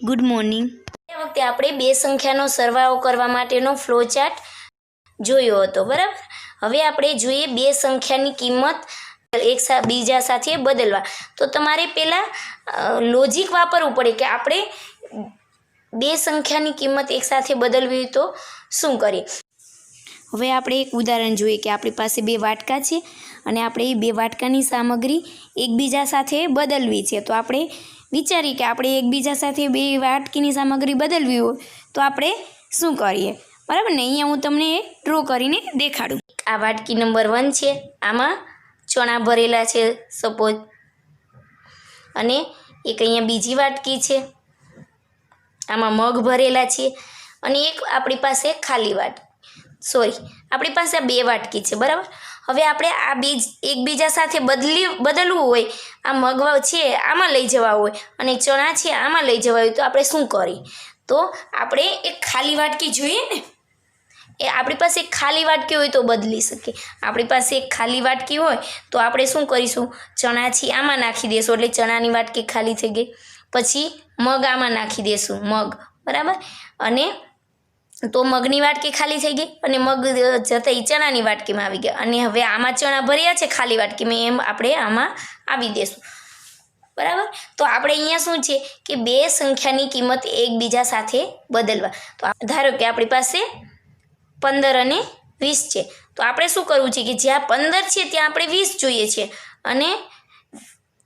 Good morning. આ વખતે આપણે બે સંખ્યાનો સરવાળો કરવા માટેનો ફ્લો ચાર્ટ જોયો હતો, બરાબર. હવે આપણે જોઈએ બે સંખ્યાની કિંમત બીજા સાથે બદલવા. તો તમારે પહેલાં લોજિક વાપરવું પડે કે આપણે બે સંખ્યાની કિંમત એકસાથે બદલવી હોય તો શું કરીએ. હવે આપણે એક ઉદાહરણ જોઈએ કે આપણી પાસે બે વાટકા છે અને આપણે એ બે વાટકાની સામગ્રી એકબીજા સાથે બદલવી છે. તો આપણે વિચારીએ કે આપણે એકબીજા સાથે બે વાટકીની સામગ્રી બદલવી હોય તો આપણે શું કરીએ, બરાબર ને. અહીંયા હું તમને ડ્રો કરીને દેખાડું. આ વાટકી નંબર 1 છે, આમાં ચણા ભરેલા છે સપોઝ, અને એક અહીંયા બીજી વાટકી છે, આમાં મગ ભરેલા છે, અને એક આપણી પાસે ખાલી આપણી પાસે બે વાટકી છે, બરાબર. હવે આપણે આ બીજ એકબીજા સાથે બદલવું હોય, આ મગ છે આમાં લઈ જવા હોય અને ચણા છે આમાં લઈ જવા હોય તો આપણે શું કરીએ. તો આપણે એક ખાલી વાટકી જોઈએ ને, એ આપણી પાસે એક ખાલી વાટકી હોય તો બદલી શકીએ. આપણી પાસે એક ખાલી વાટકી હોય તો આપણે શું કરીશું, ચણા છે આમાં નાખી દઈશું એટલે ચણાની વાટકી ખાલી થઈ ગઈ. પછી મગ આમાં નાખી દઈશું, મગ, બરાબર, અને તો મગની વાટકી ખાલી થઈ ગઈ અને મગ જતા ચણાની વાટકીમાં આવી ગયા. અને હવે આમાં ચણા ભર્યા છે ખાલી વાટકીમાં, એમ આપણે આમાં આવી દઈશું, બરાબર. તો આપણે અહીંયા શું છે કે બે સંખ્યાની કિંમત એકબીજા સાથે બદલવા. તો ધારો કે આપણી પાસે 15 અને 20 છે, તો આપણે શું કરવું છે કે જ્યાં 15 છે ત્યાં આપણે 20 જોઈએ છે અને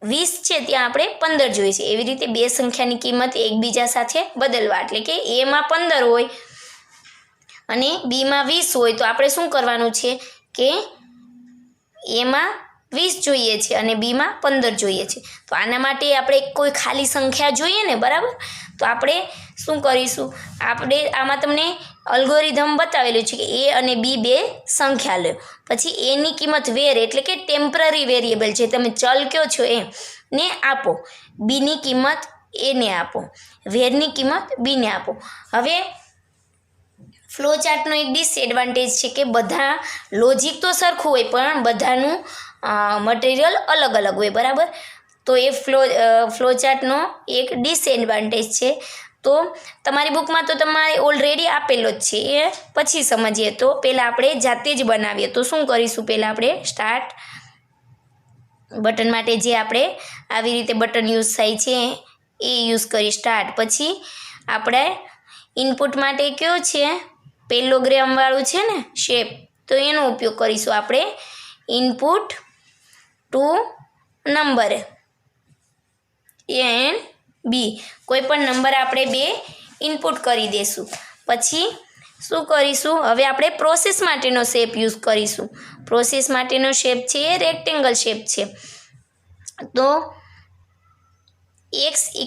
20 છે ત્યાં આપણે 15 જોઈએ છે. એવી રીતે બે સંખ્યાની કિંમત એકબીજા સાથે બદલવા. એટલે કે એમાં 15 હોય અને બીમાં 20 હોય તો આપણે શું કરવાનું છે કે એમાં 20 જોઈએ છે અને બીમાં 15 જોઈએ છે. તો આના માટે આપણે કોઈ ખાલી સંખ્યા જોઈએ ને, બરાબર. તો આપણે શું કરીશું, આપણે આમાં તમને અલ્ગોરિધમ બતાવેલું છે કે એ અને બી બે સંખ્યા લો, પછી એની કિંમત વેર એટલે કે ટેમ્પરરી વેરિયેબલ છે, તમે ચલ કયો છો એને આપો, બીની કિંમત એને આપો, વેરની કિંમત બીને આપો. હવે ફ્લો ચાર્ટનો એક ડિસએડવાન્ટેજ છે કે બધા લોજિક તો સરખું હોય પણ બધાનું મટીરિયલ અલગ અલગ હોય, બરાબર. તો એ ફ્લો ચાર્ટનો એક ડિસએડવાન્ટેજ છે. તો તમારી બુકમાં તો તમારે ઓલરેડી આપેલો જ છે, એ પછી સમજીએ. તો પહેલાં આપણે જાતે જ બનાવીએ. તો શું કરીશું, પહેલાં આપણે સ્ટાર્ટ બટન માટે જે આપણે આવી રીતે બટન યુઝ થાય છે એ યુઝ કરી સ્ટાર્ટ. પછી આપણે ઇનપુટ માટે કયો છે, પેલોગ્રામવાળું છે ને શેપ, તો એનો ઉપયોગ કરીશું આપણે. ઇનપુટ ટુ નંબર એન્ડ બી, કોઈ પણ નંબર આપણે બે ઇનપુટ કરી દઈશું. પછી શું કરીશું, હવે આપણે પ્રોસેસ માટેનો શેપ યુઝ કરીશું. પ્રોસેસ માટેનો શેપ છે એ રેક્ટેંગલ શેપ છે. તો x =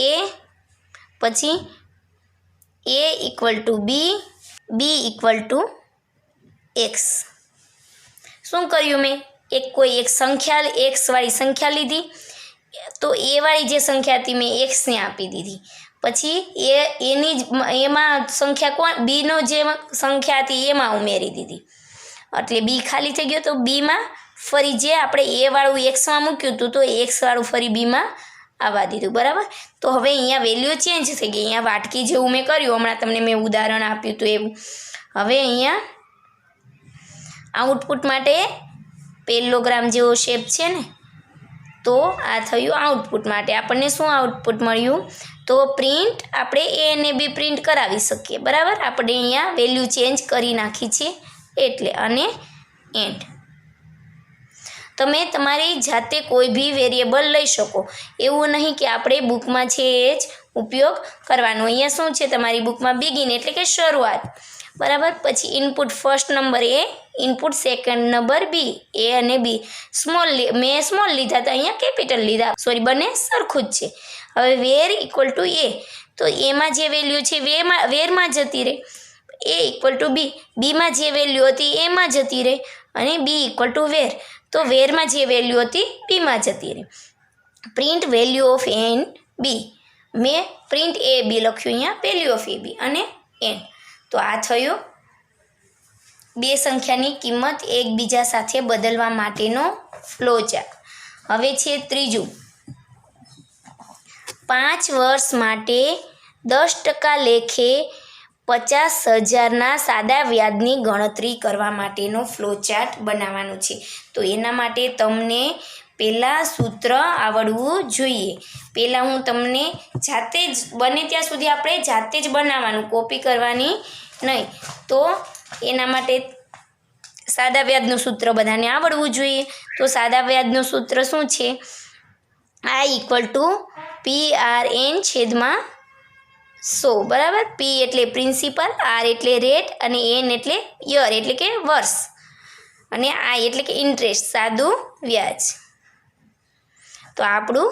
a, પછી a = b, b = x. શું કર્યું મેં, કોઈ એક સંખ્યા x વાળી સંખ્યા લીધી, તો એ વાળી જે સંખ્યા હતી મેં xને આપી દીધી. પછી એમાં સંખ્યા બીનો જે સંખ્યા હતી એમાં ઉમેરી દીધી એટલે બી ખાલી થઈ ગયો. તો બીમાં ફરી જે આપણે એ વાળું એક્સમાં મૂક્યું હતું તો એક્સ વાળું ફરી બીમાં આવવા દીધું, બરાબર. તો હવે અહીંયા વેલ્યુ ચેન્જ થઈ ગઈ. અહીંયા વાટકી જેવું મેં કર્યું, હમણાં તમને મેં ઉદાહરણ આપ્યું હતું એવું. હવે અહીંયા આઉટપુટ માટે પેલોગ્રામ જેવો શેપ છે ને, તો આ થયું આઉટપુટ માટે. આપણને શું આઉટપુટ મળ્યું, તો પ્રિન્ટ આપણે એ અને બી પ્રિન્ટ કરાવી શકીએ, બરાબર. આપણે અહીંયા વેલ્યુ ચેન્જ કરી નાખી છે એટલે. અને એન્ડ. તમે તમારી જાતે કોઈ બી વેરિયેબલ લઈ શકો, એવું નહીં કે આપણે બુકમાં છે એ જ ઉપયોગ કરવાનો. અહીંયા શું છે, તમારી બુકમાં બિગિન એટલે કે શરૂઆત, બરાબર. પછી ઇનપુટ ફર્સ્ટ નંબર એ, ઇનપુટ સેકન્ડ નંબર બી, એ અને બી મેં સ્મોલ લીધા હતા, અહીંયા કેપિટલ લીધા, સોરી, બંને સરખું જ છે. હવે વેર = એ, તો એમાં જે વેલ્યુ છે વેરમાં જતી રહે. a = બી, બીમાં જે વેલ્યુ હતી એમાં જતી રહે. અને બી = વેર, તો વેરમાં જે વેલ્યુ હતી બીમાં જતી રહે. Print value of A and B, મેં પ્રિન્ટ એ બી લખ્યું અહીંયા, વેલ્યુ ઓફ એ બી અને એન્ડ. તો આ થયું બે સંખ્યાની કિંમત એકબીજા સાથે બદલવા માટેનો ફ્લો ચાર્ટ. હવે છે ત્રીજું, 5 વર્ષ માટે 10% લેખે 50,000ના સાદા વ્યાજની ગણતરી કરવા માટેનો ફ્લોચાર્ટ બનાવવાનો છે. તો એના માટે તમને પહેલાં સૂત્ર આવડવું જોઈએ. પહેલાં હું તમને જાતે જ બને ત્યાં સુધી આપણે જાતે જ બનાવવાનું, કોપી કરવાની નહીં. તો એના માટે સાદા વ્યાજનું સૂત્ર બધાને આવડવું જોઈએ. તો સાદા વ્યાજનું સૂત્ર શું છે? I = PRN/100. બરાબર. P એટલે પ્રિન્સિપલ, R એટલે રેટ અને N એટલે યર એટલે કે વર્ષ અને I એટલે કે ઇન્ટરેસ્ટ, સાદું વ્યાજ. તો આપણું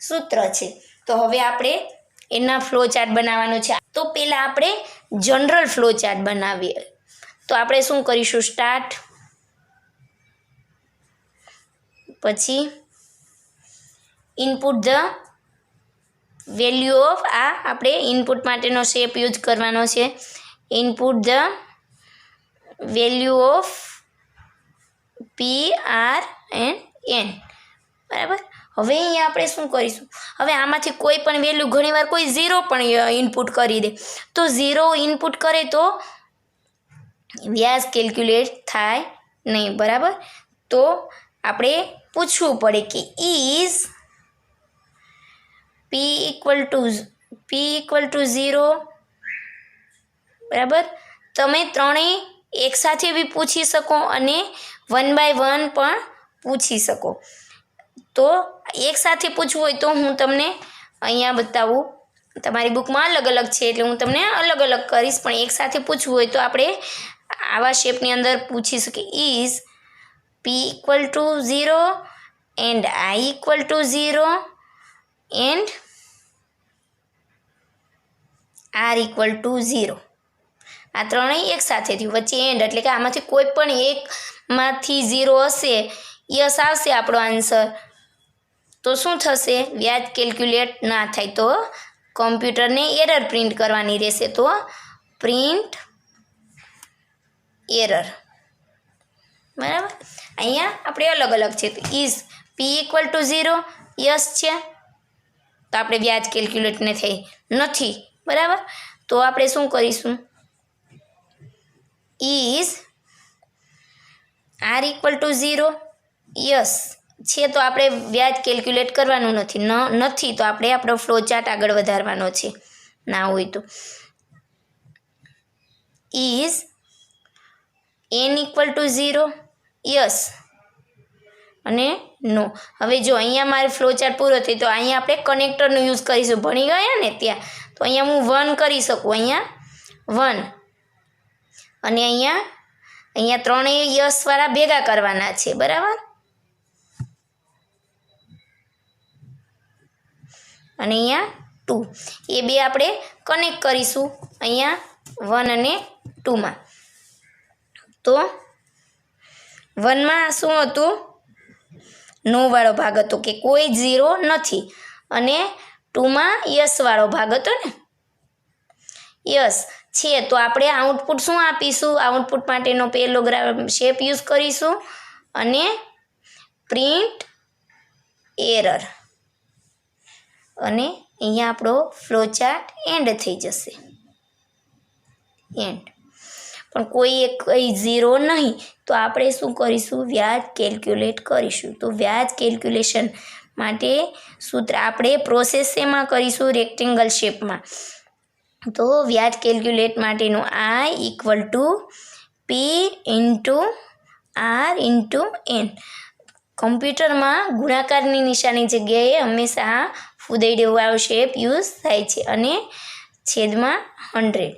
સૂત્ર છે. તો હવે આપણે એના ફ્લો ચાર્ટ બનાવવાનો છે. તો પહેલાં આપણે જનરલ ફ્લો ચાર્ટ બનાવીએ. તો આપણે શું કરીશું? સ્ટાર્ટ, પછી ઇનપુટ ધ વેલ્યુ ઓફ, આ આપણે ઇનપુટ માટેનો શેપ યુઝ કરવાનો છે. Input the value of PRN. બરાબર. હવે અહીંયા આપણે શું કરીશું? હવે આમાંથી કોઈ પણ વેલ્યુ, ઘણીવાર કોઈ 0 પણ ઇનપુટ કરી દે, તો 0 ઇનપુટ કરે તો વ્યાજ કેલ્ક્યુલેટ થાય નહીં. બરાબર. તો આપણે પૂછવું પડે કે ઇઝ P = 0. બરાબર. તમે ત્રણેય એકસાથે બી પૂછી શકો અને 1 by 1 પણ પૂછી શકો. તો એકસાથે પૂછવું હોય તો હું તમને અહીંયા બતાવું. તમારી બુકમાં અલગ અલગ છે એટલે હું તમને અલગ અલગ કરીશ, પણ એકસાથે પૂછવું હોય તો આપણે આવા શેપની અંદર પૂછી શકીએ. Is P = 0 and I = 0 and R = 0. આ ત્રણેય એકસાથે થયું, વચ્ચે એન્ડ એટલે કે આમાંથી કોઈ પણ એકમાંથી 0 હશે, યસ આવશે આપણો આન્સર, તો શું થશે? વ્યાજ કેલ્ક્યુલેટ ના થાય. તો કોમ્પ્યુટરને એરર પ્રિન્ટ કરવાની રહેશે. તો પ્રિન્ટ એરર. બરાબર. અહીંયા આપણે અલગ અલગ છે. તો ઇઝ P = 0 યસ છે, તો આપણે વ્યાજ કેલ્ક્યુલેટ ને થઈ નથી. બરાબર. તો આપણે શું કરીશું? ઇઝ R = 0 યસ છે, તો આપણે વ્યાજ કેલ્ક્યુલેટ કરવાનું નથી. તો આપણે આપણો ફ્લો ચાર્ટ આગળ વધારવાનો છે. ના હોય તો ઇઝ N = 0 યસ અને નો. હવે જો અહીંયા મારે ફ્લો ચાર્ટ પૂરો થયો, તો અહીંયા આપણે કનેક્ટરનો યુઝ કરીશું. ભણી ગયા ને ત્યાં, તો અહીંયા હું 1 કરી શકું. અહીંયા 1 અને અહીંયા ત્રણેય યસવાળા ભેગા કરવાના છે. બરાબર. અને અહીંયા 2, એ બે આપણે કનેક્ટ કરીશું અહીંયા 1 અને 2માં. તો 1માં શું હતું? નો વાળો ભાગ હતો કે કોઈ 0 નથી, અને 2માં યસ વાળો ભાગ હતો ને, યસ છે. તો આપણે આઉટપુટ શું આપીશું? આઉટપુટ માટેનો પહેલો શેપ યુઝ કરીશું અને પ્રિન્ટ એરર, અને અહીંયા આપણો ફ્લો ચાર્ટ એન્ડ થઈ જશે. એન્ડ. પણ કોઈ એક 0 નહીં, તો આપણે શું કરીશું? વ્યાજ કેલ્ક્યુલેટ કરીશું. તો વ્યાજ કેલ્ક્યુલેશન માટે સૂત્ર આપણે પ્રોસેસ શેમાં કરીશું? રેક્ટેંગલ શેપમાં. તો વ્યાજ કેલ્ક્યુલેટ માટેનું I = P × R × N. કમ્પ્યુટરમાં ગુણાકારની નિશાની જગ્યાએ હંમેશા ફૂદૈડેવાળો શેપ યુઝ થાય છે અને છેદમાં 100.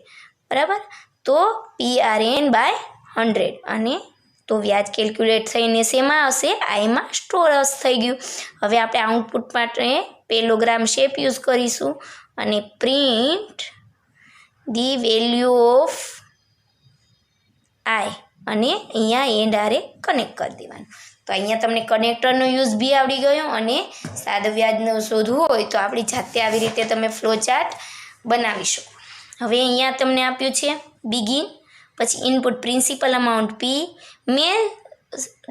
બરાબર. તો PRN/100. અને તો વ્યાજ કેલ્ક્યુલેટ થઈને શેમાં હશે? આઈમાં સ્ટોર થઈ ગયું. હવે આપણે આઉટપુટ માટે પેલોગ્રામ શેપ યુઝ કરીશું અને પ્રિન્ટ ધી વેલ્યુ ઓફ આઈ, અને અહીંયા એન્ડ આરે કનેક્ટ કરી દેવાનું. તો અહીંયા તમને કનેક્ટરનો યુઝ બી આવડી ગયો, અને સાદું વ્યાજનું શોધવું હોય તો આપણી જાતે આવી રીતે તમે ફ્લો ચાર્ટ બનાવી શકો. હવે અહીંયા તમને આપ્યું છે બિગિન, પછી ઇનપુટ પ્રિન્સિપલ અમાઉન્ટ P. મેં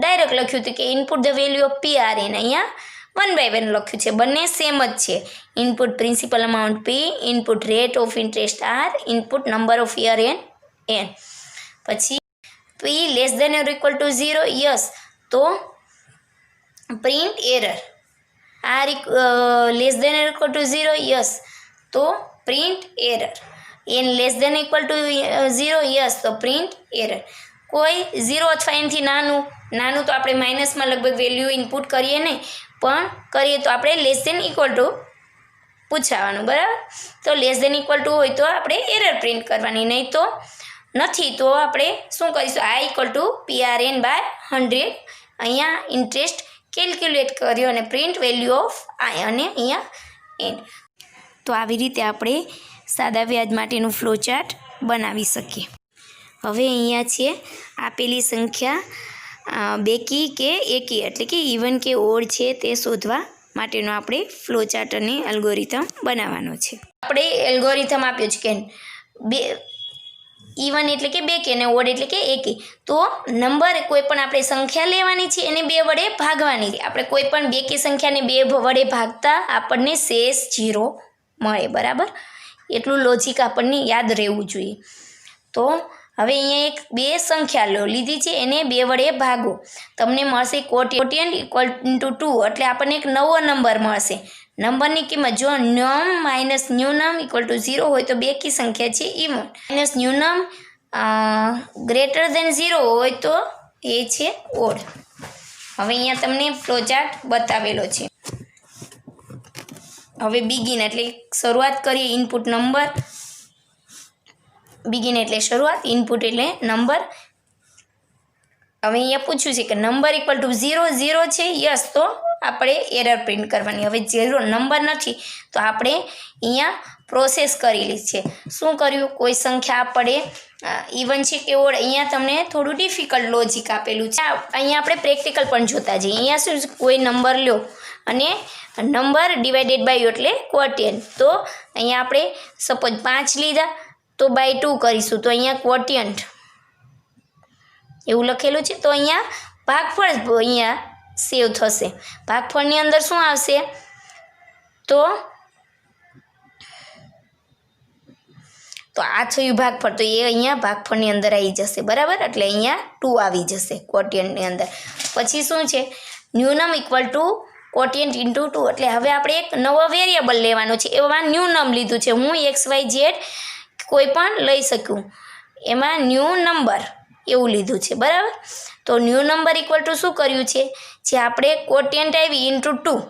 ડાયરેક્ટ લખ્યું હતું કે input the value of PRN. અહીંયા 1/1 લખ્યું છે, બંને સેમ જ છે. Input principal amount P, input rate of interest R, input number of year N. પછી P less than or equal to 0, yes, તો print error. R less than or equal to 0, yes, તો print error. N less than equal to 0, yes, તો print error. કોઈ 0 અથવા એનથી નાનું તો આપણે માઇનસમાં લગભગ વેલ્યુ ઇનપુટ કરીએ નહીં, પણ કરીએ તો આપણે લેસ દેન ઇક્વલ ટુ પૂછાવાનું, બરાબર. તો લેસ દેન ઇક્વલ ટુ હોય તો આપણે એરર પ્રિન્ટ કરવાની, નહીં તો નથી તો આપણે શું કરીશું, I ઇક્વલ ટુ PRN/100 અહીંયા ઇન્ટરેસ્ટ કેલ્ક્યુલેટ કર્યો અને પ્રિન્ટ વેલ્યુ ઓફ I અને અહીંયા N. તો આવી રીતે આપણે સાદા વ્યાજ માટેનું ફ્લો ચાર્ટ બનાવી શકીએ. હવે અહીંયા છે આપેલી સંખ્યા બેકી કે એકી એટલે કે ઇવન કે ઓડ છે તે શોધવા માટેનો આપણે ફ્લો ચાર્ટ અને એલ્ગોરિધમ બનાવવાનો છે. આપણે એલ્ગોરિધમ આપ્યો છે કે બે ઇવન એટલે કે બેકી અને ઓડ એટલે કે એકી. તો નંબર કોઈ પણ આપણે સંખ્યા લેવાની છે એને 2 વડે ભાગવાની છે. આપણે કોઈ પણ બેકી સંખ્યાને 2 વડે ભાગતા આપણને શેષ 0 મળે, બરાબર. એટલું લોજિક આપણને યાદ રહેવું જોઈએ. તો હવે અહીંયા 2 સંખ્યા લીધી છે, એને 2 વડે ભાગો, તમને મળશે કોટિયન્ટ ઇક્વલ ટુ 2, એટલે આપણને એક નવો નંબર મળશે. નંબરની કિંમત જો નમ માઇનસ ન્યૂનમ ઇક્વલ ટુ 0 હોય તો બેકી સંખ્યા છે ઇવન, માઇનસ ન્યૂનમ ગ્રેટર દેન 0 હોય તો એ છે ઓડ. હવે અહીંયા તમને ફ્લોચાર્ટ બતાવેલો છે. હવે બિગિન એટલે શરૂઆત કરીએ. ઇનપુટ નંબર, બિગિન એટલે શરૂઆત, ઇનપુટ એટલે નંબર. હવે અહીંયા પૂછ્યું છે કે નંબર ઇક્વલ ટુ 0 છે, યસ, તો આપણે એરર પ્રિન્ટ કરવાની. હવે 0 નંબર નથી તો આપણે અહીંયા પ્રોસેસ કરેલી છે. શું કર્યું, કોઈ સંખ્યા આપણે ઇવન છે કે ઓડ, અહીંયા તમને થોડું ડિફિકલ્ટ લોજિક આપેલું છે. અહીંયા આપણે પ્રેક્ટિકલ પણ જોતા જઈએ. અહીંયા શું, કોઈ નંબર લો અને નંબર ડિવાઇડેડ બાય એટલે ક્વોટિયન્ટ. તો અહીંયા આપણે સપોઝ 5 લીધા તો બાય 2 કરીશું, તો અહીંયા ક્વોટિયન્ટ એવું લખેલું છે. તો અહીંયા ભાગફળ અહીંયા સેવ થશે. ભાગફળની અંદર શું આવશે, તો આ થયું ભાગફળ, તો એ અહીંયા ભાગફળની અંદર આવી જશે, બરાબર. એટલે અહીંયા 2 આવી જશે ક્વોટિયન્ટની અંદર. પછી શું છે, ન્યૂનમ ઇક્વલ ટુ કોટિયન્ટ ઇન્ટુ 2, એટલે હવે આપણે એક નવો વેરિયેબલ લેવાનો છે. એમાં ન્યૂનમ લીધું છે, હું XYZ કોઈ પણ લઈ શકું, એમાં ન્યૂ નંબર એવું લીધું છે, બરાબર. તો ન્યૂ નંબર ઇક્વલ ટુ શું કર્યું છે, જે આપણે કોટિયન્ટ આવી ઇન્ટુ 2,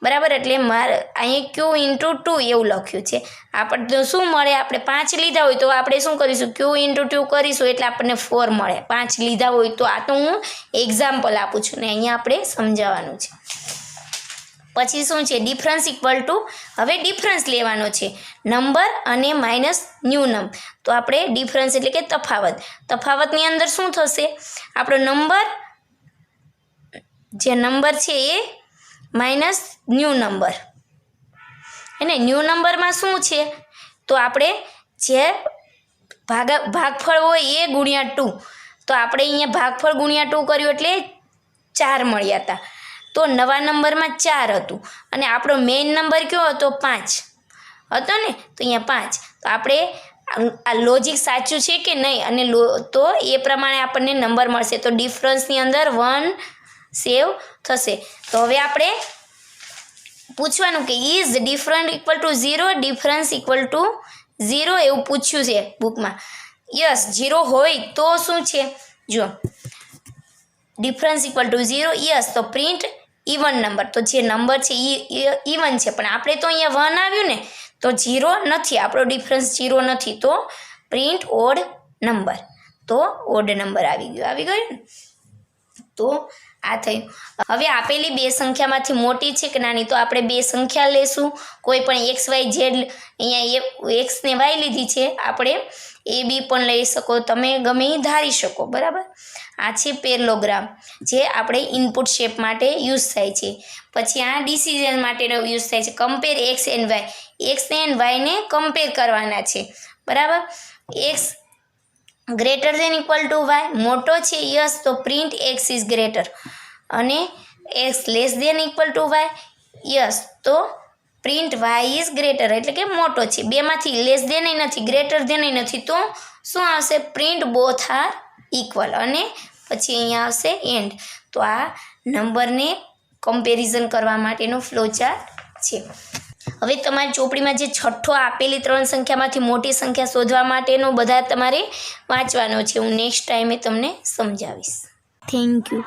બરાબર. એટલે મારે અહીં Q ઇન્ટુ 2 એવું લખ્યું છે. આપણે શું મળે, આપણે 5 લીધા હોય તો આપણે શું કરીશું, Q ઇન્ટુ 2 કરીશું એટલે આપણને 4 મળે. 5 લીધા હોય તો આ તો હું એક્ઝામ્પલ આપું છું ને અહીંયા આપણે સમજાવવાનું છે. પછી શું છે, ડિફરન્સ ઇક્વલ ટુ, હવે ડિફરન્સ લેવાનો છે નંબર અને માઇનસ ન્યૂનમ. તો આપણે ડિફરન્સ એટલે કે તફાવત, તફાવતની અંદર શું થશે, આપણો નંબર, જે નંબર છે એ માઇનસ ન્યૂ નંબર, એને ન્યૂ નંબરમાં શું છે, તો આપણે જે ભાગફળ હોય એ ગુણ્યા 2, તો આપણે અહીંયા ભાગફળ ગુણ્યા 2 કર્યું એટલે 4 મળ્યા હતા. તો નવા નંબરમાં 4 હતું અને આપણો મેઇન નંબર કયો હતો, 5 હતો ને, તો અહીંયા 5. તો આપણે આ લોજિક સાચું છે કે નહીં, અને તો એ પ્રમાણે આપણને નંબર મળશે. તો ડિફરન્સની અંદર 1 સેવ થશે. તો હવે આપણે પૂછવાનું કે is different equal to 0, difference equal to 0 એવું પૂછ્યું છે બુકમાં. યસ, 0 હોય તો શું છે, જો ડિફરન્સ ઇક્વલ ટુ 0, યસ, તો પ્રિન્ટ ઇવન નંબર. તો જે નંબર છે એ ઇવન છે, પણ આપણે તો અહીંયા 1 આવ્યું ને, તો 0 નથી, આપણો ડિફરન્સ 0 નથી, તો પ્રિન્ટ ઓડ નંબર. તો ઓડ નંબર આવી ગયું ને. તો આ થયું. હવે આપેલી 2 સંખ્યામાંથી મોટી છે કે નાની, તો આપણે 2 સંખ્યા લેશું. કોઈ પણ XYZ, અહીંયા X ને Y લીધી છે, આપણે AB પણ લઈ શકો, તમે ગમે એ ધારી શકો, બરાબર. આ છે પેરેલોગ્રામ, જે આપણે ઇનપુટ શેપ માટે યુઝ થાય છે. પછી આ ડિસિઝન માટેનો યુઝ થાય છે. Compare X and Y, X and Y ને કમ્પેર કરવાના છે, બરાબર. X greater than equal to Y મોટો છે, યસ, તો પ્રિન્ટ X ઇઝ ગ્રેટર. અને X less than equal to Y, yes, તો પ્રિન્ટ વાય ઇઝ ગ્રેટર એટલે કે મોટો છે. બેમાંથી લેસ દેન નથી, ગ્રેટર દેન નથી, તો શું આવશે? પ્રિન્ટ બોથ આર ઇક્વલ, અને પછી અહીંયા આવશે એન્ડ. તો આ નંબરને કમ્પેરિઝન કરવા માટેનો ફ્લો ચાર્ટ છે. હવે તમારી ચોપડીમાં જે છઠ્ઠો આપેલી 3 સંખ્યામાંથી મોટી સંખ્યા શોધવા માટેનો બધા તમારે વાંચવાનો છે. હું નેક્સ્ટ ટાઈમે તમને સમજાવીશ. Thank you.